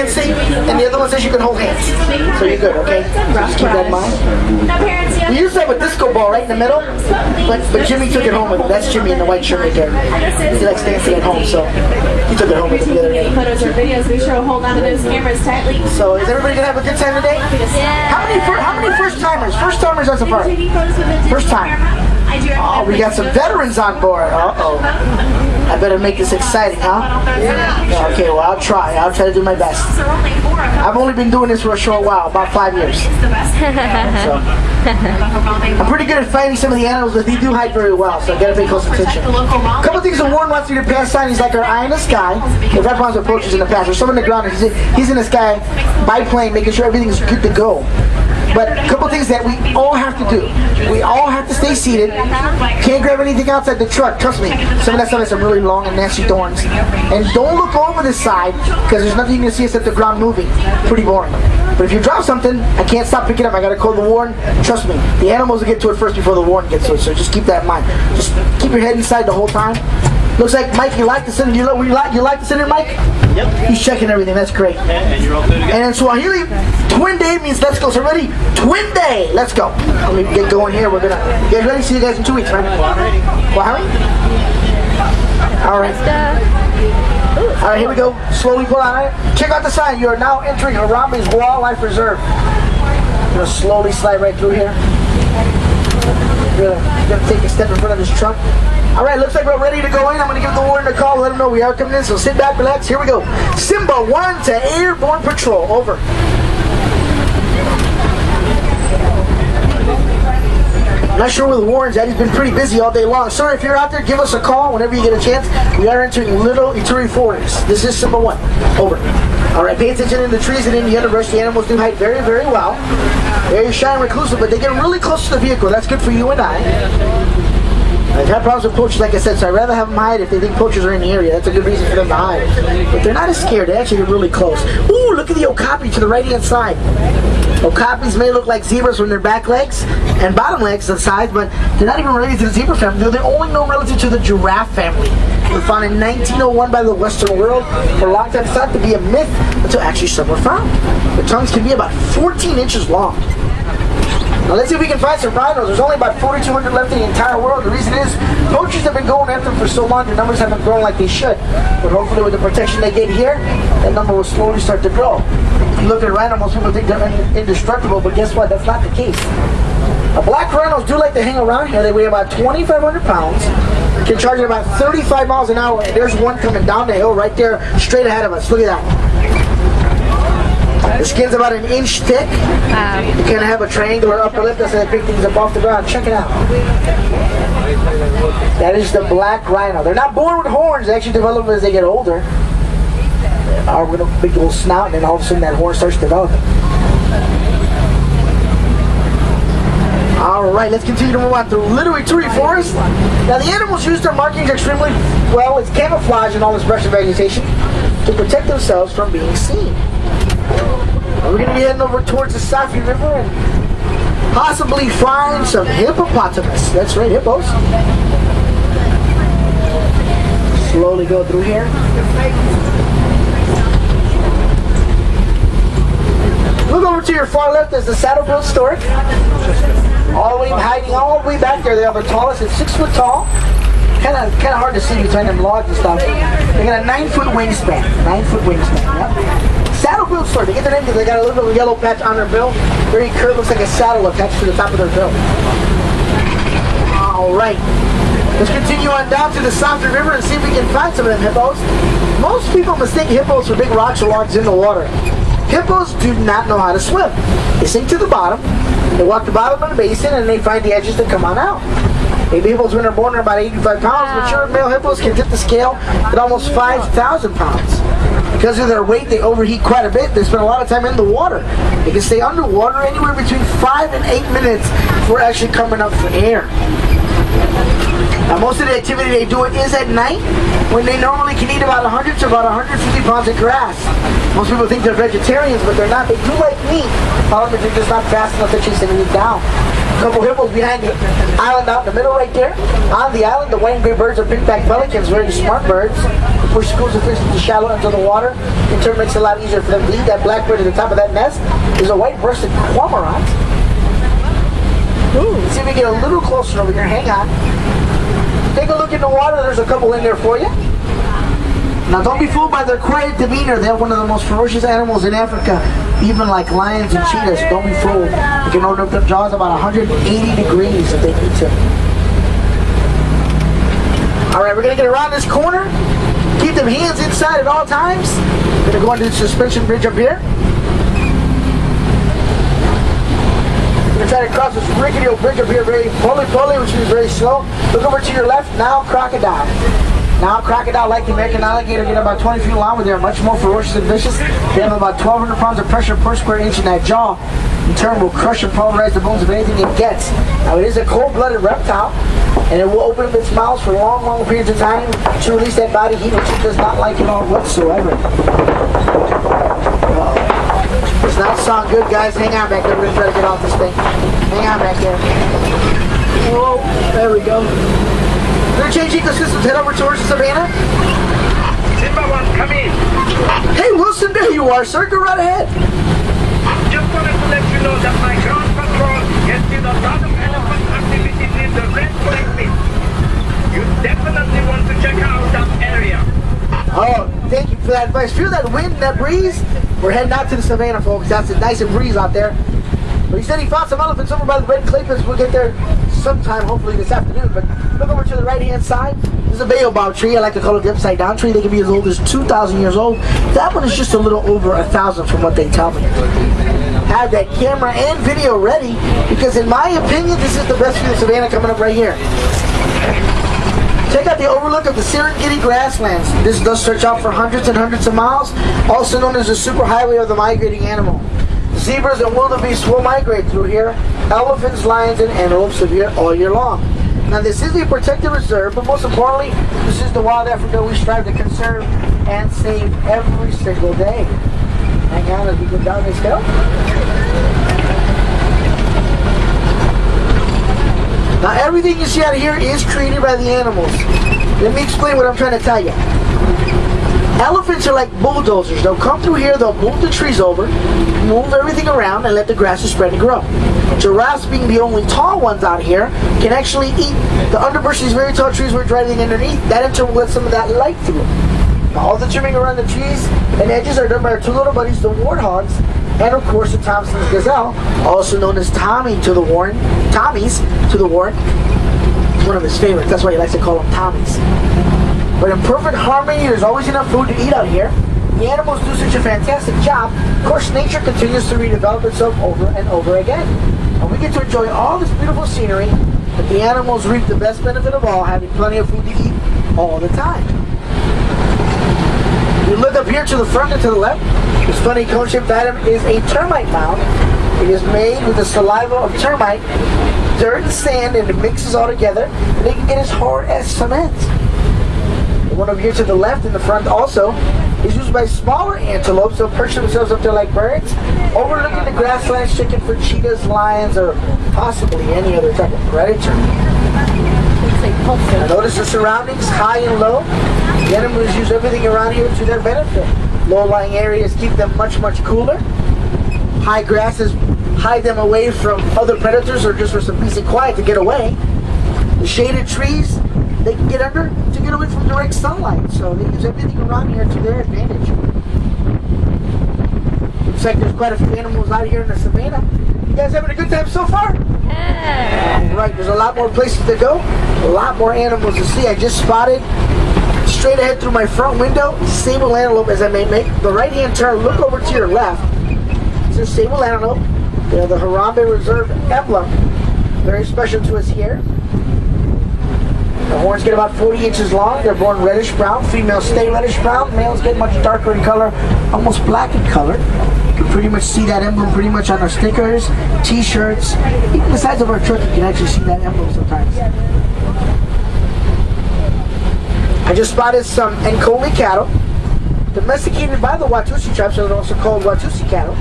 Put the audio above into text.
See, and the other one says you can hold hands. So you're good, okay? So just keep that in mind. We used to have a disco ball right in the middle, but Jimmy took it home with him. That's Jimmy in the white shirt right there. He likes dancing at home, so he took it home with him the other day. Photos or videos, be sure to hold onto those cameras tightly. So is everybody gonna have a good time today? Yeah. How many first timers? First timers as a part. First time. Oh, we got some veterans on board. Uh-oh. I better make this exciting, huh? Yeah. Okay, well, I'll try. I'll try to do my best. I've only been doing this for a short while, about 5 years. So, I'm pretty good at finding some of the animals, but they do hide very well, so I gotta pay close attention. A couple things that Warren wants you to pass on. He's like our eye in the sky. We've had problems with poachers in the past. There's someone in the ground, he's in the sky, biplane, making sure everything's good to go. But a couple things that we all have to do. We all have to stay seated. Can't grab anything outside the truck. Trust me, some of that stuff has some really long and nasty thorns. And don't look over the side, because there's nothing you can see except the ground moving. Pretty boring. But if you drop something, I can't stop picking up. I gotta call the warden. Trust me, the animals will get to it first before the warden gets to it. So just keep that in mind. Just keep your head inside the whole time. Looks like Mike, you like the center. You like the center, Mike? Yep. He's checking everything. That's great. And you're all good again. And in Swahili, twin day means let's go. So ready? Twin day. Let's go. Let me get going here. We're gonna get ready. See you guys in 2 weeks, man. Swahili. All right. All right. Here we go. Slowly pull out. Check out the sign. You are now entering Harambe's Wildlife Reserve. I'm gonna slowly slide right through here. We're gonna take a step in front of this truck. All right, looks like we're ready to go in. I'm going to give the warden a call, let him know we are coming in. So sit back, relax. Here we go. Simba 1 to Airborne Patrol. Over. Not sure where the warden's at. He's been pretty busy all day long. Sir, if you're out there, give us a call whenever you get a chance. We are entering Little Ituri Forest. This is Simba 1. Over. All right, pay attention in the trees and in the underbrush. The animals do hide very, very well. Very shy and reclusive, but they get really close to the vehicle. That's good for you and I. I've had problems with poachers, like I said, so I'd rather have them hide if they think poachers are in the area. That's a good reason for them to hide. But they're not as scared. They actually get really close. Ooh, look at the okapi to the right-hand side. Okapis may look like zebras from their back legs and bottom legs to the sides, but they're not even related to the zebra family. They're the only known relative to the giraffe family. They were found in 1901 by the Western world. For a long time, it's thought to be a myth until actually some were found. The tongues can be about 14 inches long. Now let's see if we can find some rhinos. There's only about 4,200 left in the entire world. The reason is, poachers have been going after them for so long, their numbers haven't grown like they should. But hopefully with the protection they get here, that number will slowly start to grow. If you look at a rhino, most people think they're indestructible, but guess what? That's not the case. Now, black rhinos do like to hang around here. They weigh about 2,500 pounds, can charge at about 35 miles an hour, and there's one coming down the hill right there, straight ahead of us. Look at that. The skin's about an inch thick. You kind of have a triangular upper lip. That's how they pick things up off the ground. Check it out. That is the black rhino. They're not born with horns. They actually develop as they get older. With a big little snout, and then all of a sudden that horn starts developing. All right, let's continue to move on through Little Ituri Forest. Now the animals use their markings extremely well. It's camouflage in all this brush and vegetation to protect themselves from being seen. We're going to be heading over towards the Safi River and possibly find some hippopotamus. That's right, hippos. Slowly go through here. Look over to your far left. There's the saddle-billed stork. All the way hiding all the way back there. They are the tallest. It's 6 foot tall. Kind of hard to see between them logs and stuff. They got a 9-foot wingspan. 9-foot wingspan. Yep. Saddle-billed stork. They get their name because they got a little bit of a yellow patch on their bill. Very curved, looks like a saddle attached to the top of their bill. All right. Let's continue on down to the Safi River and see if we can find some of them hippos. Most people mistake hippos for big rocks or logs in the water. Hippos do not know how to swim. They sink to the bottom. They walk the bottom of the basin and they find the edges to come on out. Baby hippos when they're born are about 85 pounds. Mature male hippos can tip the scale at almost 5,000 pounds. Because of their weight, they overheat quite a bit. They spend a lot of time in the water. They can stay underwater anywhere between 5 and 8 minutes before actually coming up for air. Now, most of the activity they do it is at night, when they normally can eat about 100 to about 150 pounds of grass. Most people think they're vegetarians, but they're not. They do like meat. However, they're just not fast enough to chase anything down. couple hippos behind the island out in the middle right there. On the island, the white and gray birds are pink-backed pelicans, very smart birds. They push schools of fish into shallow into the water. In turn, makes it a lot easier for them to eat. That black bird at the top of that nest is a white-breasted cormorant. Let's see if we get a little closer over here. Hang on. Take a look in the water. There's a couple in there for you. Now, don't be fooled by their quiet demeanor. They're one of the most ferocious animals in Africa, even like lions and cheetahs. Don't be fooled. You can open up their jaws about 180 degrees if they need to. All right, we're going to get around this corner. Keep them hands inside at all times. We're going to go into the suspension bridge up here. We're going to try to cross this rickety old bridge up here very slowly, which means very slow. Look over to your left. Now, crocodile. Now, crocodile, like the American alligator, get about 20 feet long, but they're much more ferocious and vicious. They have about 1,200 pounds of pressure per square inch in that jaw. In turn, will crush and pulverize the bones of anything it gets. Now, it is a cold-blooded reptile, and it will open up its mouth for long, long periods of time to release that body heat, which it does not like at all whatsoever. Does not sound good, guys. Hang on back there. We're going to try to get off this thing. Hang on back there. Whoa, there we go. We're going to change ecosystems, head over towards the savannah. Simba one, come in. Hey, Wilson, there you are, sir. Go right ahead. Just wanted to let you know that my ground patrol has seen a lot of elephant activities in the Red Flag Pit. You definitely want to check out that area. Oh, thank you for that advice. Feel that wind, that breeze? We're heading out to the savannah, folks. That's a nice and breeze out there. But he said he found some elephants over by the red clay pits. We'll get there sometime, hopefully this afternoon. But look over to the right-hand side. This is a baobab tree. I like to call it the upside-down tree. They can be as old as 2,000 years old. That one is just a little over 1,000 from what they tell me. Have that camera and video ready, because in my opinion, this is the best view of savannah coming up right here. Check out the overlook of the Serengeti grasslands. This does stretch out for hundreds and hundreds of miles, also known as the superhighway of the migrating animal. Zebras and wildebeest will migrate through here. Elephants, lions, and antelopes live here all year long. Now, this is a protected reserve, but most importantly, this is the wild Africa we strive to conserve and save every single day. Hang on as we go down this hill. Now, everything you see out here is created by the animals. Let me explain what I'm trying to tell you. Elephants are like bulldozers. They'll come through here, they'll move the trees over, move everything around, and let the grasses spread and grow. Giraffes, being the only tall ones out here, can actually eat the underbrush of these very tall trees where it's driving underneath. That in turn will let some of that light through. Now, all the trimming around the trees and edges are done by our two little buddies, the warthogs, and of course the Thompson's gazelle, also known as Tommy's to the Warren. It's one of his favorites. That's why he likes to call them Tommy's. But in perfect harmony, there's always enough food to eat out here. The animals do such a fantastic job. Of course, nature continues to redevelop itself over and over again. And we get to enjoy all this beautiful scenery, but the animals reap the best benefit of all, having plenty of food to eat all the time. You look up here to the front and to the left, this funny cone-shaped item is a termite mound. It is made with the saliva of termite, dirt and sand, and it mixes all together, and it can get as hard as cement. The one over here to the left in the front also is used by smaller antelopes. They'll perch themselves up there like birds, overlooking the grasslands, checking for cheetahs, lions, or possibly any other type of predator. Now notice the surroundings, high and low. The animals use everything around here to their benefit. Low-lying areas keep them much, much cooler. High grasses hide them away from other predators or just for some peace and quiet to get away. The shaded trees, they can get under to get away from direct sunlight. So they use everything around here to their advantage. Looks like there's quite a few animals out here in the savannah. You guys having a good time so far? Yeah. Right, there's a lot more places to go, a lot more animals to see. I just spotted straight ahead through my front window, sable antelope. As I may make the right-hand turn, look over to your left. It's a sable antelope. They're the Harambe Reserve emblem. Very special to us here. The horns get about 40 inches long. They're born reddish brown. Females stay reddish brown. Males get much darker in color, almost black in color. You can pretty much see that emblem pretty much on our stickers, t-shirts. Even the sides of our truck, you can actually see that emblem sometimes. I just spotted some Ankole cattle, domesticated by the Watusi tribe, so they're also called Watusi cattle.